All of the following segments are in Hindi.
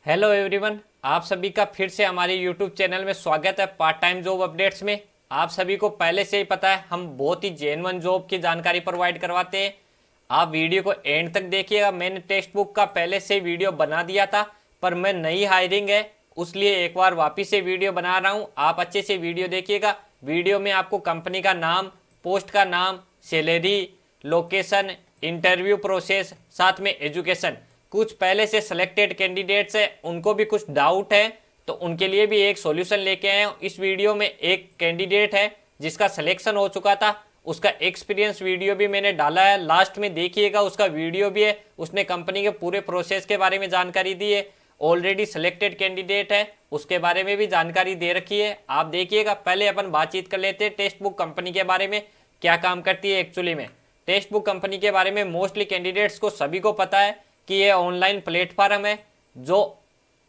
हेलो एवरीवन, आप सभी का फिर से हमारे यूट्यूब चैनल में स्वागत है पार्ट टाइम जॉब अपडेट्स में। आप सभी को पहले से ही पता है हम बहुत ही जेन्युइन जॉब की जानकारी प्रोवाइड करवाते हैं। आप वीडियो को एंड तक देखिएगा। मैंने टेक्स्ट बुक का पहले से वीडियो बना दिया था, पर मैं नई हायरिंग है उसलिए एक बार वापिस से वीडियो बना रहा हूँ। आप अच्छे से वीडियो देखिएगा। वीडियो में आपको कंपनी का नाम, पोस्ट का नाम, सैलरी, लोकेशन, इंटरव्यू प्रोसेस, साथ में एजुकेशन, कुछ पहले से सिलेक्टेड कैंडिडेट्स है उनको भी कुछ डाउट है तो उनके लिए भी एक सॉल्यूशन लेके आए हैं। इस वीडियो में एक कैंडिडेट है जिसका सिलेक्शन हो चुका था, उसका एक्सपीरियंस वीडियो भी मैंने डाला है, लास्ट में देखिएगा उसका वीडियो भी है। उसने कंपनी के पूरे प्रोसेस के बारे में जानकारी दी है। ऑलरेडी सिलेक्टेड कैंडिडेट है, उसके बारे में भी जानकारी दे रखी है, आप देखिएगा। पहले अपन बातचीत कर लेते हैं टेक्स्ट बुक कंपनी के बारे में, क्या काम करती है एक्चुअली में। टेक्स्ट बुक कंपनी के बारे में मोस्टली कैंडिडेट्स को सभी को पता है कि ये ऑनलाइन प्लेटफॉर्म है जो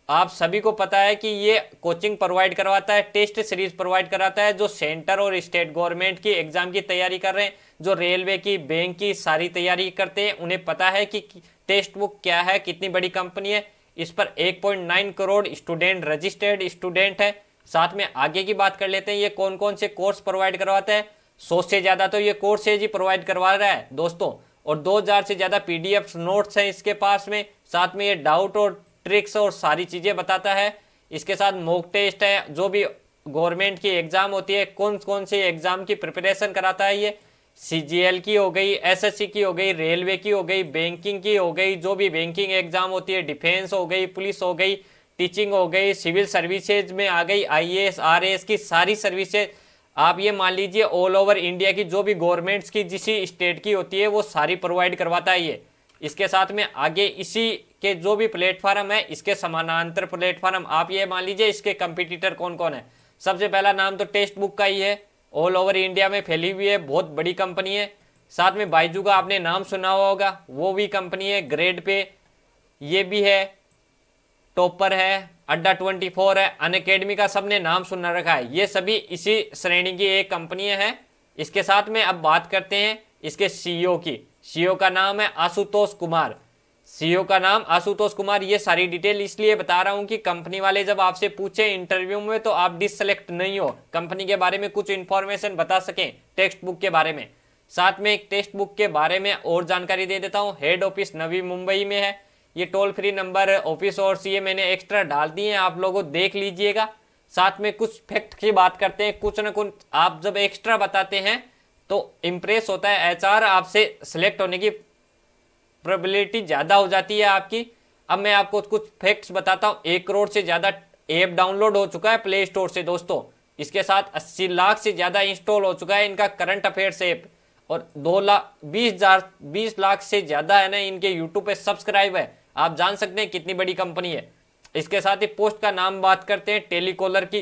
आप सभी को पता है कि ये कोचिंग प्रोवाइड करवाता है, टेस्ट सीरीज प्रोवाइड कराता है। जो सेंटर और स्टेट गवर्नमेंट की एग्जाम की तैयारी कर रहे हैं, जो रेलवे की, बैंक की सारी तैयारी करते हैं, उन्हें पता है कि टेक्स्ट बुक क्या है, कितनी बड़ी कंपनी है। इस पर 1.9 करोड़ स्टूडेंट रजिस्टर्ड स्टूडेंट है। साथ में आगे की बात कर लेते हैं, ये कौन कौन से कोर्स प्रोवाइड करवाता है। 100 से ज़्यादा तो ये कोर्सेज ही प्रोवाइड करवा रहा है दोस्तों, और 2000 से ज़्यादा पीडीएफ नोट्स हैं इसके पास में। साथ में ये डाउट और ट्रिक्स और सारी चीज़ें बताता है। इसके साथ मॉक टेस्ट है, जो भी गवर्नमेंट की एग्ज़ाम होती है, कौन कौन से एग्ज़ाम की प्रिपरेशन कराता है। ये सीजीएल की हो गई, एसएससी की हो गई, रेलवे की हो गई, बैंकिंग की हो गई, जो भी बैंकिंग एग्ज़ाम होती है, डिफेंस हो गई, पुलिस हो गई, टीचिंग हो गई, सिविल सर्विसेज में आ गई, आईएएस आरएएस की सारी सर्विसेज। आप ये मान लीजिए ऑल ओवर इंडिया की जो भी गवर्नमेंट्स की जिस स्टेट की होती है वो सारी प्रोवाइड करवाता है ये। इसके साथ में आगे इसी के जो भी प्लेटफार्म है, इसके समानांतर प्लेटफार्म आप ये मान लीजिए इसके कंपटीटर कौन कौन है। सबसे पहला नाम तो टेक्स्ट बुक का ही है, ऑल ओवर इंडिया में फैली हुई है, बहुत बड़ी कंपनी है। साथ में बायजू का आपने नाम सुना हुआ होगा, वो भी कंपनी है ग्रेड पे, ये भी है, टॉपर है, अड्डा 24 है, अनअकैडमी का सबने नाम सुना रखा है। ये सभी इसी श्रेणी की एक कंपनी है। इसके साथ में अब बात करते हैं इसके सीईओ की। सीईओ का नाम है आशुतोष कुमार। सीईओ का नाम आशुतोष कुमार। ये सारी डिटेल इसलिए बता रहा हूं कि कंपनी वाले जब आपसे पूछे इंटरव्यू में तो आप डिससेलेक्ट नहीं हो, कंपनी के बारे में कुछ इंफॉर्मेशन बता सकें टेक्स्ट बुक के बारे में। साथ में एक टेक्स्ट बुक के बारे में और जानकारी दे देता हूँ। हेड ऑफिस नवी मुंबई में है। ये टोल फ्री नंबर, ऑफिस और ये मैंने एक्स्ट्रा डाल दिए हैं, आप लोगों देख लीजिएगा। साथ में कुछ फैक्ट की बात करते हैं, कुछ न कुछ आप जब एक्स्ट्रा बताते हैं तो इम्प्रेस होता है एचआर, आपसे सिलेक्ट होने की प्रोबेबिलिटी ज़्यादा हो जाती है आपकी। अब मैं आपको कुछ फैक्ट्स बताता हूँ। 1 करोड़ से ज़्यादा ऐप डाउनलोड हो चुका है प्ले स्टोर से दोस्तों। इसके साथ 80 लाख से ज़्यादा इंस्टॉल हो चुका है इनका करंट अफेयर्स ऐप, और 20 लाख से ज़्यादा है ना इनके यूट्यूब पे सब्सक्राइब है। आप जान सकते हैं कितनी बड़ी कंपनी है। इसके साथ ही पोस्ट का नाम बात करते हैं, टेलीकॉलर की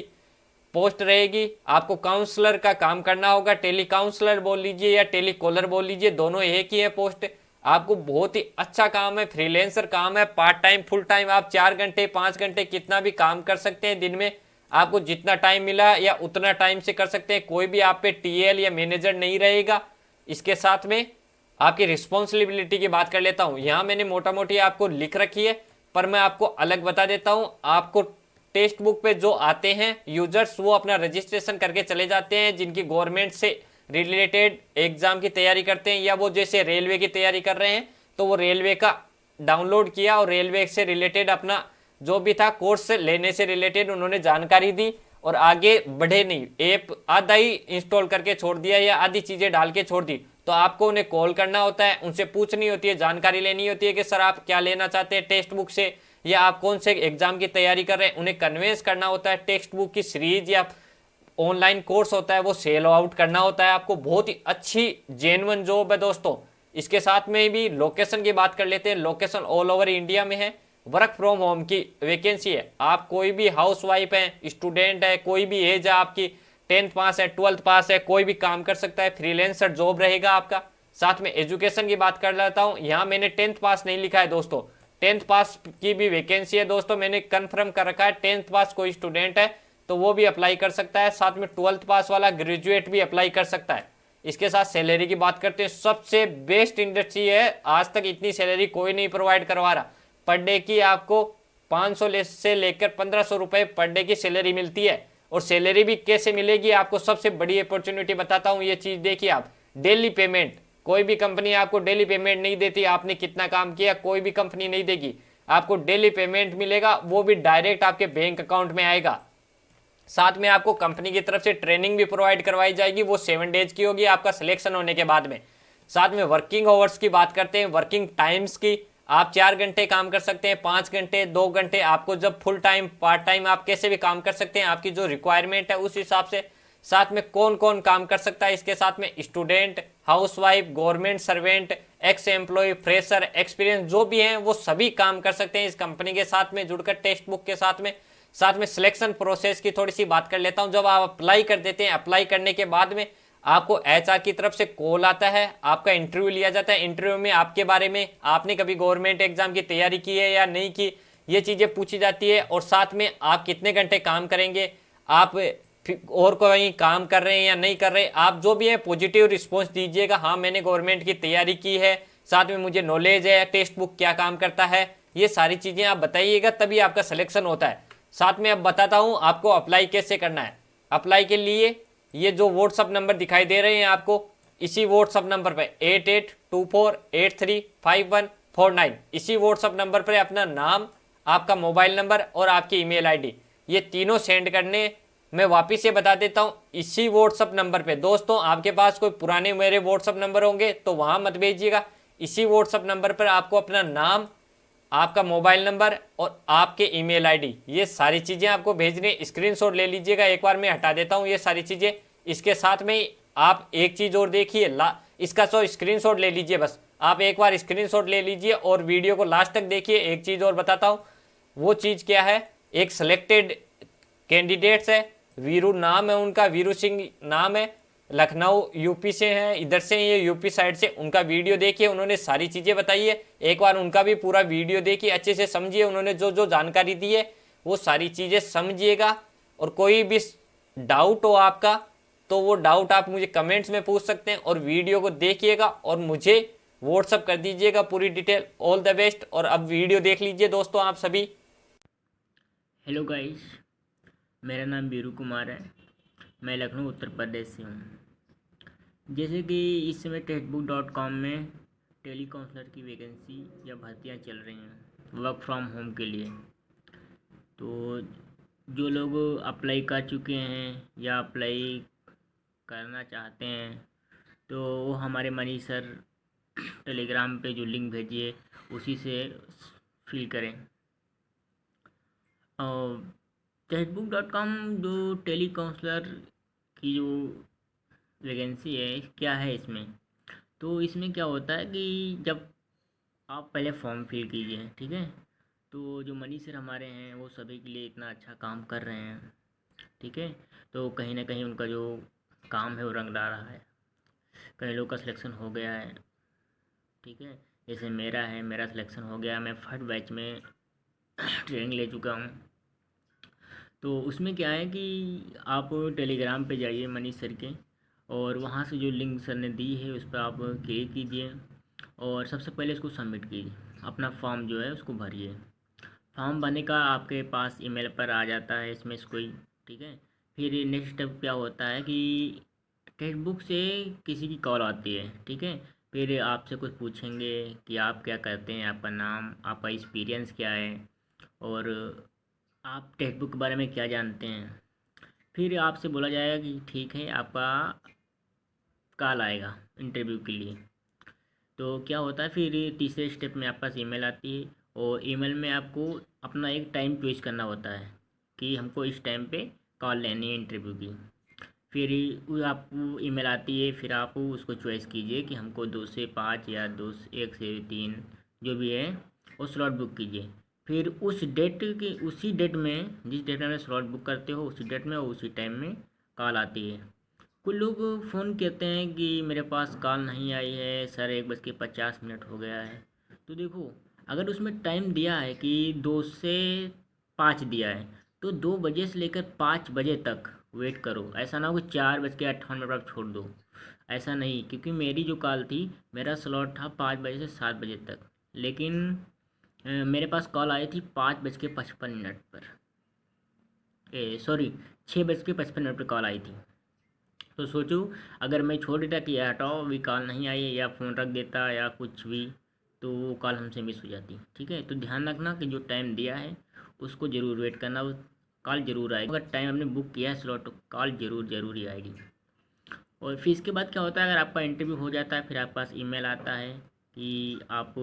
पोस्ट रहेगी। आपको काउंसलर का काम करना होगा, टेली काउंसलर बोल लीजिए या टेलीकॉलर बोल लीजिए, दोनों एक ही है पोस्ट। आपको बहुत ही अच्छा काम है, फ्रीलेंसर काम है, पार्ट टाइम फुल टाइम आप 4 घंटे 5 घंटे कितना भी काम कर सकते हैं दिन में। आपको जितना टाइम मिला या उतना टाइम से कर सकते हैं, कोई भी आप पे टीएल या मैनेजर नहीं रहेगा। इसके साथ में आपकी रिस्पॉन्सिबिलिटी की बात कर लेता हूँ। यहाँ मैंने मोटा मोटी आपको लिख रखी है, पर मैं आपको अलग बता देता हूँ। आपको टेक्स्ट बुक पे जो आते हैं यूजर्स, वो अपना रजिस्ट्रेशन करके चले जाते हैं जिनकी गवर्नमेंट से रिलेटेड एग्जाम की तैयारी करते हैं, या वो जैसे रेलवे की तैयारी कर रहे हैं तो वो रेलवे का डाउनलोड किया और रेलवे से रिलेटेड अपना जो भी था कोर्स लेने से रिलेटेड उन्होंने जानकारी दी और आगे बढ़े नहीं। ऐप आधा ही इंस्टॉल करके छोड़ दिया या आधी चीज़ें डाल के छोड़ दी, तो आपको उन्हें कॉल करना होता है, उनसे पूछनी होती है, जानकारी लेनी होती है कि सर आप क्या लेना चाहते हैं टेक्स्ट बुक से, या आप कौन से एग्जाम की तैयारी कर रहे हैं। उन्हें कन्वेंस करना होता है, टेक्स्ट बुक की सीरीज या ऑनलाइन कोर्स होता है वो सेल आउट करना होता है आपको। बहुत ही अच्छी जेन्युइन जॉब है दोस्तों। इसके साथ में भी लोकेशन की बात कर लेते हैं। लोकेशन ऑल ओवर इंडिया में है, वर्क फ्रॉम होम की वैकेंसी है। आप कोई भी हाउस वाइफ है, स्टूडेंट है, कोई भी एज है आपकी, 10th पास है, 12th पास है, कोई भी काम कर सकता है, फ्रीलांसर जॉब रहेगा आपका। साथ में एजुकेशन की बात कर लेता हूँ। यहाँ मैंने 10th पास नहीं लिखा है दोस्तों, 10th पास की भी वैकेंसी है दोस्तों, मैंने कन्फर्म कर रखा है। 10th पास कोई स्टूडेंट है तो वो भी अप्लाई कर सकता है। साथ में 12th पास वाला ग्रेजुएट भी अप्लाई कर सकता है। इसके साथ सैलरी की बात करते हैं। सबसे बेस्ट इंडस्ट्री है, आज तक इतनी सैलरी कोई नहीं प्रोवाइड करवा रहा। पर डे की आपको 500 से लेकर 1500 रुपये पर डे की सैलरी मिलती है। और सैलरी भी कैसे मिलेगी आपको, सबसे बड़ी अपॉर्चुनिटी बताता हूँ। ये चीज़ देखिए आप, डेली पेमेंट। कोई भी कंपनी आपको डेली पेमेंट नहीं देती, आपने कितना काम किया कोई भी कंपनी नहीं देगी। आपको डेली पेमेंट मिलेगा, वो भी डायरेक्ट आपके बैंक अकाउंट में आएगा। साथ में आपको कंपनी की तरफ से ट्रेनिंग भी प्रोवाइड करवाई जाएगी, वो 7 डेज की होगी आपका सिलेक्शन होने के बाद में। साथ में वर्किंग आवर्स की बात करते हैं, वर्किंग टाइम्स की, आप 4 घंटे काम कर सकते हैं, 5 घंटे, 2 घंटे, आपको जब फुल टाइम पार्ट टाइम आप कैसे भी काम कर सकते हैं, आपकी जो रिक्वायरमेंट है उस हिसाब से। साथ में कौन कौन काम कर सकता है इसके साथ में, student, housewife, government servant, ex employee, fresher, experience जो भी हैं वो सभी काम कर सकते हैं इस कंपनी के साथ में जुड़कर टेक्स्ट बुक के साथ में। साथ में सिलेक्शन प्रोसेस की थोड़ी सी बात कर लेता हूं। जब आप अप्लाई कर देते हैं, अप्लाई करने के बाद में आपको एचआर की तरफ से कॉल आता है, आपका इंटरव्यू लिया जाता है। इंटरव्यू में आपके बारे में, आपने कभी गवर्नमेंट एग्जाम की तैयारी की है या नहीं की, ये चीज़ें पूछी जाती है। और साथ में आप कितने घंटे काम करेंगे, आप और कोई काम कर रहे हैं या नहीं कर रहे, आप जो भी है पॉजिटिव रिस्पॉन्स दीजिएगा। हाँ मैंने गवर्नमेंट की तैयारी की है, साथ में मुझे नॉलेज है, टेक्स्ट बुक क्या काम करता है, ये सारी चीज़ें आप बताइएगा, तभी आपका सिलेक्शन होता है। साथ में अब बताता हूँ आपको अप्लाई कैसे करना है। अप्लाई के लिए ये जो व्हाट्सअप नंबर दिखाई दे रहे हैं आपको, इसी व्हाट्सअप नंबर पे 8824835149, इसी व्हाट्सअप नंबर पर अपना नाम, आपका मोबाइल नंबर और आपकी ईमेल आईडी, ये तीनों सेंड करने। मैं वापिस ये बता देता हूँ, इसी व्हाट्सअप नंबर पे। दोस्तों आपके पास कोई पुराने मेरे व्हाट्सअप नंबर होंगे तो वहाँ मत भेजिएगा, इसी व्हाट्सअप नंबर पर आपको अपना नाम, आपका मोबाइल नंबर और आपके ईमेल आईडी, ये सारी चीज़ें आपको भेजनी है। स्क्रीनशॉट ले लीजिएगा, एक बार मैं हटा देता हूँ ये सारी चीज़ें। इसके साथ में आप एक चीज़ और देखिए, इसका स्क्रीनशॉट ले लीजिए, बस आप एक बार स्क्रीनशॉट ले लीजिए और वीडियो को लास्ट तक देखिए। एक चीज़ और बताता हूँ, वो चीज़ क्या है, एक सिलेक्टेड कैंडिडेट्स है, वीरू नाम है उनका, वीरू सिंह नाम है, लखनऊ यूपी से हैं, इधर से ये यूपी साइड से। उनका वीडियो देखिए, उन्होंने सारी चीज़ें बताई है, एक बार उनका भी पूरा वीडियो देखिए, अच्छे से समझिए, उन्होंने जो जो जानकारी दी है वो सारी चीज़ें समझिएगा। और कोई भी डाउट हो आपका तो वो डाउट आप मुझे कमेंट्स में पूछ सकते हैं, और वीडियो को देखिएगा और मुझे व्हाट्सअप कर दीजिएगा पूरी डिटेल। All the best. और अब वीडियो देख लीजिए दोस्तों आप सभी। हेलो गाइस, मेरा नाम वीरू कुमार है, मैं लखनऊ उत्तर प्रदेश से हूँ। जैसे कि इस समय टेक्स्टबुक.com में टेली काउंसलर की वैकेंसी या भर्तियाँ चल रही हैं वर्क फ्रॉम होम के लिए। तो जो लोग अप्लाई कर चुके हैं या अप्लाई करना चाहते हैं तो वो हमारे मनी सर टेलीग्राम पे जो लिंक भेजिए उसी से फिल करें। और टेक्स्टबुक.com जो टेली काउंसलर की जो वैकेंसी है, क्या है इसमें, तो इसमें क्या होता है कि जब आप पहले फॉर्म फिल कीजिए, ठीक है, तो जो मनी सर हमारे हैं वो सभी के लिए इतना अच्छा काम कर रहे हैं, ठीक है। तो कहीं ना कहीं उनका जो काम है वो रंग ला रहा है, कई लोग का सिलेक्शन हो गया है, ठीक है। जैसे मेरा है, मेरा सिलेक्शन हो गया, मैं फर्स्ट बैच में ट्रेनिंग ले चुका हूँ। तो उसमें क्या है कि आप टेलीग्राम पे जाइए मनीष सर के, और वहाँ से जो लिंक सर ने दी है उस पर आप क्लिक कीजिए और सबसे पहले इसको सबमिट कीजिए, अपना फॉर्म जो है उसको भरिए। फॉर्म भरने का आपके पास ईमेल पर आ जाता है इसमें कोई, ठीक है। फिर नेक्स्ट स्टेप क्या होता है कि टेक्स्ट बुक से किसी की कॉल आती है, ठीक है। फिर आपसे कुछ पूछेंगे कि आप क्या करते हैं, आपका नाम, आपका एक्सपीरियंस क्या है, और आप टेक्स्ट बुक के बारे में क्या जानते हैं। फिर आपसे बोला जाएगा कि ठीक है, आपका कॉल आएगा इंटरव्यू के लिए। तो क्या होता है, फिर तीसरे स्टेप में आपके पास ईमेल आती है, और ईमेल में आपको अपना एक टाइम चॉइस करना होता है कि हमको इस टाइम पे कॉल लेनी है इंटरव्यू की। फिर वो आपको ईमेल आती है, फिर आप उसको चॉइस कीजिए कि हमको 2 से 5 या 1 से 3 जो भी है वो स्लॉट बुक कीजिए। फिर उस डेट की, उसी डेट में, जिस डेट में स्लॉट बुक करते हो उसी डेट में और उसी टाइम में कॉल आती है। कुछ लोग फ़ोन कहते हैं कि मेरे पास कॉल नहीं आई है सर, 1:50 हो गया है। तो देखो, अगर उसमें टाइम दिया है कि 2 से 5 दिया है, तो 2 बजे से लेकर 5 बजे तक वेट करो। ऐसा ना हो कि 4:58 पर आप छोड़ दो, ऐसा नहीं। क्योंकि मेरी जो कॉल थी, मेरा स्लॉट था 5 बजे से 7 बजे तक, लेकिन मेरे पास कॉल आई थी 5:55 पर, सॉरी 6:55 पर कॉल आई थी। तो सोचो, अगर मैं छोड़ देता कि यार हटाओ अभी कॉल नहीं आई है, या फ़ोन रख देता या कुछ भी, तो वो कॉल हमसे मिस हो जाती। ठीक है, तो ध्यान रखना कि जो टाइम दिया है उसको ज़रूर वेट करना, उस कॉल ज़रूर आएगी। अगर टाइम आपने बुक किया है स्लॉट, तो कॉल ज़रूर ही आएगी। और फिर इसके बाद क्या होता है, अगर आपका इंटरव्यू हो जाता है, फिर आपके पास ईमेल आता है कि आप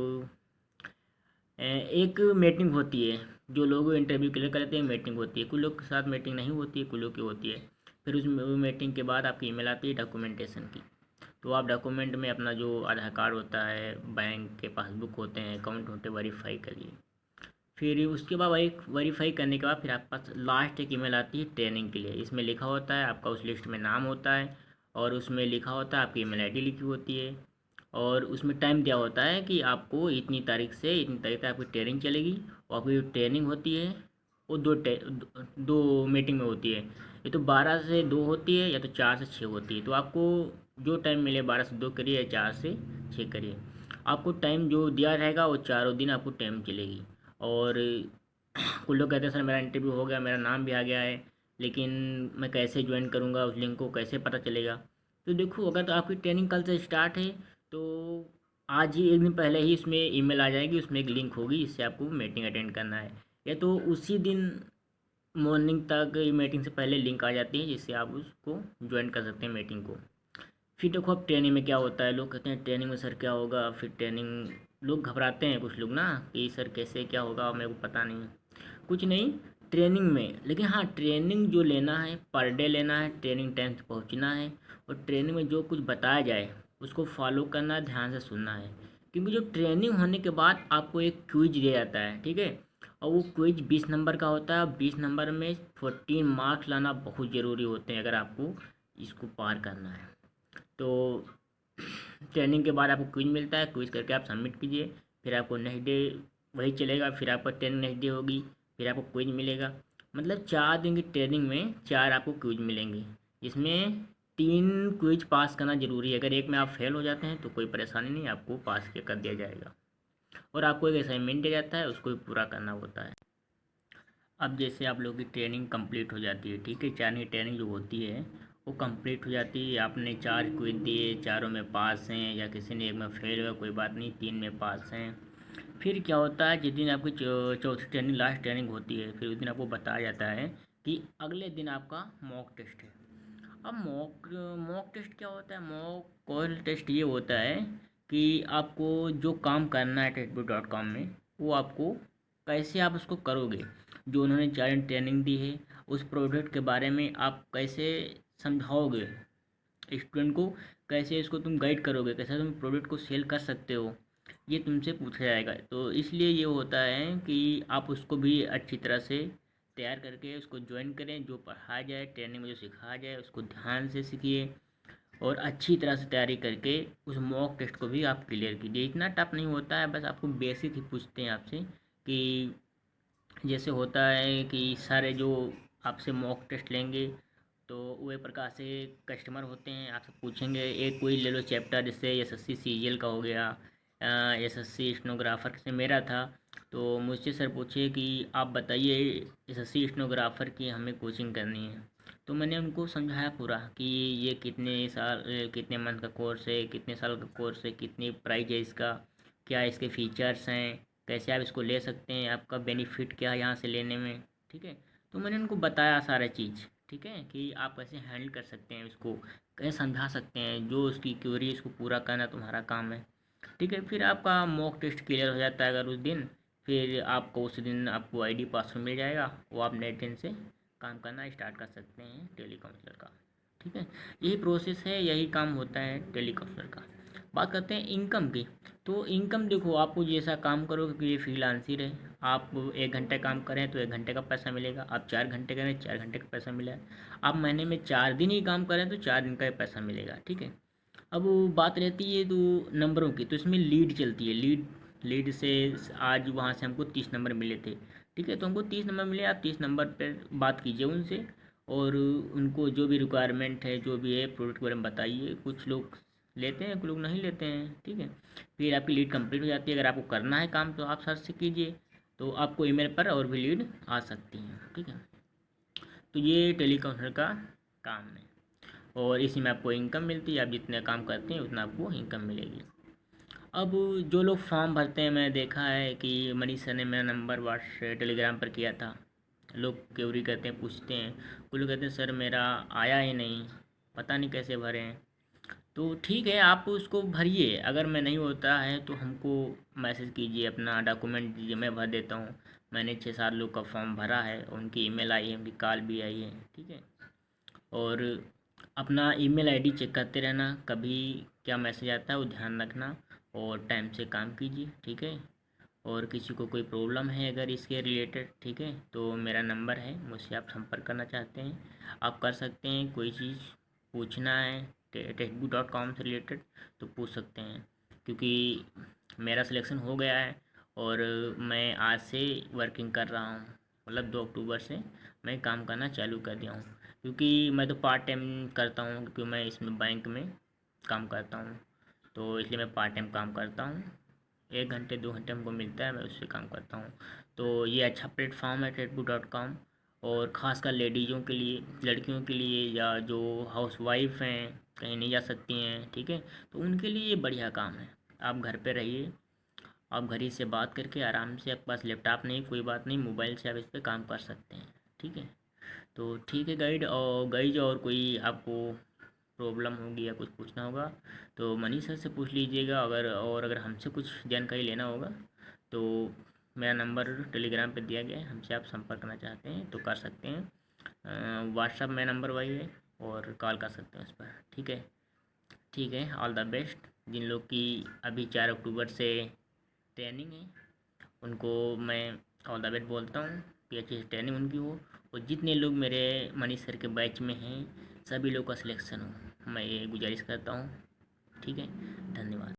एक मीटिंग होती है। जो लोग इंटरव्यू क्लियर करते हैं, मीटिंग होती है, कुछ लोग के साथ मीटिंग नहीं होती है, कुछ लोग की होती है। फिर उस मीटिंग के बाद आपकी ईमेल आती है डॉक्यूमेंटेशन की। तो आप डॉक्यूमेंट में अपना जो आधार कार्ड होता है, बैंक के पासबुक होते हैं, अकाउंट होते हैं, वेरीफाई करिए। फिर उसके बाद वेरीफाई करने के बाद फिर आपके पास लास्ट एक ईमेल आती है ट्रेनिंग के लिए। इसमें लिखा होता है आपका, उस लिस्ट में नाम होता है, और उसमें लिखा होता है आपकी ईमेल आईडी लिखी होती है, और उसमें टाइम दिया होता है कि आपको इतनी तारीख से इतनी तारीख तक आपकी ट्रेनिंग चलेगी। और आपकी जो ट्रेनिंग होती है वो दो मीटिंग में होती है। ये तो 12 से 2 होती है, या तो 4 से 6 होती है। तो आपको जो टाइम मिले 12 से 2 करिए या 4 से 6 करिए। आपको टाइम जो दिया रहेगा वो चारों दिन आपको टाइम चलेगी। और कुछ लोग कहते हैं सर मेरा इंटरव्यू हो गया, मेरा नाम भी आ गया है, लेकिन मैं कैसे ज्वाइन करूँगा, उस लिंक को कैसे पता चलेगा। तो देखो, अगर तो आपकी ट्रेनिंग कल से स्टार्ट है, तो आज ही एक दिन पहले ही इसमें ईमेल आ जाएगी, उसमें एक लिंक होगी, इससे आपको मीटिंग अटेंड करना है। या तो उसी दिन मॉर्निंग तक मीटिंग से पहले लिंक आ जाती है, जिससे आप उसको ज्वाइन कर सकते हैं मीटिंग को। फिर देखो अब ट्रेनिंग में क्या होता है, लोग कहते हैं ट्रेनिंग में सर क्या होगा। फिर ट्रेनिंग, लोग घबराते हैं कुछ लोग ना, कि सर कैसे क्या होगा, मेरे को पता नहीं। कुछ नहीं, ट्रेनिंग में, लेकिन हाँ ट्रेनिंग जो लेना है पर डे लेना है, ट्रेनिंग टाइम से पहुँचना है, और ट्रेनिंग में जो कुछ बताया जाए उसको फॉलो करना है, ध्यान से सुनना है। क्योंकि जो ट्रेनिंग होने के बाद आपको एक क्विज दिया जाता है, ठीक है, और वो क्विज 20 नंबर का होता है। 20 नंबर में 14 मार्क्स लाना बहुत ज़रूरी होते हैं, अगर आपको इसको पार करना है। तो ट्रेनिंग के बाद आपको क्विज मिलता है, क्विज करके आप सबमिट कीजिए। फिर आपको नेक्स्ट डे वही चलेगा, फिर आपका ट्रेनिंग नेक्स्ट डे होगी, फिर आपको क्विज मिलेगा। मतलब 4 दिन की ट्रेनिंग में 4 आपको क्विज मिलेंगे, जिसमें 3 क्विज पास करना जरूरी है। अगर एक में आप फेल हो जाते हैं तो कोई परेशानी नहीं, आपको पास कर दिया जाएगा। और आपको एक असाइनमेंट दिया जाता है, उसको भी पूरा करना होता है। अब जैसे आप लोगों की ट्रेनिंग कंप्लीट हो जाती है, ठीक है, 4 दिन की ट्रेनिंग जो होती है वो कंप्लीट हो जाती है। आपने 4 क्विज दिए, चारों में पास हैं, या किसी ने एक में फेल हुआ कोई बात नहीं, 3 में पास हैं। फिर क्या होता है, जिस दिन आपकी चौथी ट्रेनिंग लास्ट ट्रेनिंग होती है, फिर उस दिन आपको बताया जाता है कि अगले दिन आपका मॉक टेस्ट है। अब मॉक टेस्ट क्या होता है, मॉक टेस्ट ये होता है कि आपको जो काम करना है टेस्टबुक.com में, वो आपको कैसे आप उसको करोगे। जो उन्होंने 4 दिन ट्रेनिंग दी है, उस प्रोडक्ट के बारे में आप कैसे समझाओगे स्टूडेंट को, कैसे इसको तुम गाइड करोगे, कैसे तुम प्रोडक्ट को सेल कर सकते हो, ये तुमसे पूछा जाएगा। तो इसलिए ये होता है कि आप उसको भी अच्छी तरह से तैयार करके उसको ज्वाइन करें। जो पढ़ाया जाए ट्रेनिंग में, जो सिखाया जाए उसको ध्यान से सीखिए, और अच्छी तरह से तैयारी करके उस मॉक टेस्ट को भी आप क्लियर कीजिए। इतना टफ नहीं होता है, बस आपको बेसिक ही पूछते हैं आपसे, कि जैसे होता है कि सारे जो आपसे मॉक टेस्ट लेंगे, तो वो एक प्रकार से कस्टमर होते हैं, आपसे पूछेंगे एक कोई ले लो चैप्टर, जैसे एसएससी सीजीएल का हो गया, एसएससी स्टेनोग्राफर से मेरा था। तो मुझसे सर पूछे कि आप बताइए एसएससी स्टेनोग्राफर की हमें कोचिंग करनी है। तो मैंने उनको समझाया पूरा कि ये कितने साल कितने मंथ का कोर्स है, कितने साल का कोर्स है, कितनी प्राइस है इसका, क्या इसके फीचर्स हैं, कैसे आप इसको ले सकते हैं, आपका बेनिफिट क्या है यहाँ से लेने में। ठीक है, तो मैंने उनको बताया सारा चीज़, ठीक है, कि आप कैसे हैंडल कर सकते हैं इसको, कैसे समझा सकते हैं, जो उसकी क्वेरी इसको पूरा करना तुम्हारा काम है। ठीक है, फिर आपका मॉक टेस्ट क्लियर हो जाता है अगर उस दिन, फिर आपको उस दिन आपको आईडी पासवर्ड मिल जाएगा, वो आप नेट दिन से काम करना स्टार्ट कर सकते हैं टेली काउंसलर का। ठीक है, यही प्रोसेस है, यही काम होता है टेली काउंसलर का। बात करते हैं इनकम की। तो इनकम देखो, आपको जैसा काम करोगे, क्योंकि ये फ्रीलांसर है, आप 1 घंटे काम करें तो 1 घंटे का पैसा मिलेगा, आप 4 घंटे करें 4 घंटे का पैसा मिलेगा, आप महीने में 4 दिन ही काम करें तो 4 दिन का पैसा मिलेगा। ठीक है, अब बात रहती है तो नंबरों की, तो इसमें लीड चलती है, लीड लीड से आज वहाँ से हमको 30 नंबर मिले थे। ठीक है, तो हमको 30 नंबर मिले, आप 30 नंबर पर बात कीजिए उनसे, और उनको जो भी रिक्वायरमेंट है, जो भी है प्रोडक्ट के बारे में बताइए। कुछ लोग लेते हैं, कुछ लोग नहीं लेते हैं, ठीक है। फिर आपकी लीड कंप्लीट हो जाती है। अगर आपको करना है काम तो आप सर्च से कीजिए, तो आपको ईमेल पर और भी लीड आ सकती हैं, ठीक है। तो ये टेली काउंसलर का काम है, और इसी में आपको इनकम मिलती है। आप जितने काम करते हैं उतना आपको इनकम मिलेगी। अब जो लोग फॉर्म भरते हैं, मैंने देखा है कि मनीष सर ने मेरा नंबर व्हाट्सएप टेलीग्राम पर किया था। लोग क्वेरी करते हैं, पूछते हैं। कुछ लोग कहते हैं सर मेरा आया ही नहीं, पता नहीं कैसे भरें। तो ठीक है, आप उसको भरिए। अगर मैं नहीं होता है तो हमको मैसेज कीजिए, अपना डॉक्यूमेंट दीजिए, मैं भर देता हूँ। मैंने 6-7 लोग का फॉर्म भरा है, उनकी ईमेल आई है, उनकी कॉल भी आई है, ठीक है। और अपना ईमेल आईडी चेक करते रहना, कभी क्या मैसेज आता है वो ध्यान रखना, और टाइम से काम कीजिए, ठीक है। और किसी को कोई प्रॉब्लम है अगर इसके रिलेटेड, ठीक है, तो मेरा नंबर है, मुझसे आप संपर्क करना चाहते हैं आप कर सकते हैं। कोई चीज़ पूछना है textbook.com से रिलेटेड तो पूछ सकते हैं, क्योंकि मेरा सिलेक्शन हो गया है और मैं आज से वर्किंग कर रहा हूँ। मतलब 2 अक्टूबर से मैं काम करना चालू कर दिया हूँ, क्योंकि मैं तो पार्ट टाइम करता हूँ, क्योंकि मैं इसमें बैंक में काम करता हूँ, तो इसलिए मैं पार्ट टाइम काम करता हूँ। 1 घंटे 2 घंटे हमको मिलता है, मैं उससे काम करता हूँ। तो ये अच्छा प्लेटफॉर्म है textbook.com, और ख़ासकर लेडीज़ों के लिए, लड़कियों के लिए, या जो हाउस वाइफ हैं, कहीं नहीं जा सकती हैं, ठीक है, तो उनके लिए ये बढ़िया काम है। आप घर पे रहिए, आप घर ही से बात करके आराम से, आपके पास लैपटॉप नहीं कोई बात नहीं, मोबाइल से आप इस पर काम कर सकते हैं, ठीक है। तो ठीक है गाइज, और कोई आपको प्रॉब्लम होगी या कुछ पूछना होगा तो मनीष सर से पूछ लीजिएगा। अगर हमसे कुछ जानकारी लेना होगा तो मेरा नंबर टेलीग्राम पे दिया गया है, हमसे आप संपर्क करना चाहते हैं तो कर सकते हैं। व्हाट्सअप में नंबर वही है, और कॉल कर सकते हैं उस पर, ठीक है। ठीक है, ऑल द बेस्ट। जिन लोग की अभी 4 अक्टूबर से ट्रेनिंग है, उनको मैं ऑल द बेस्ट बोलता हूँ कि अच्छी से ट्रेनिंग उनकी हो, और जितने लोग मेरे मनीष सर के बैच में हैं सभी लोग का सिलेक्शन हो, मैं ये गुजारिश करता हूँ, ठीक है। धन्यवाद।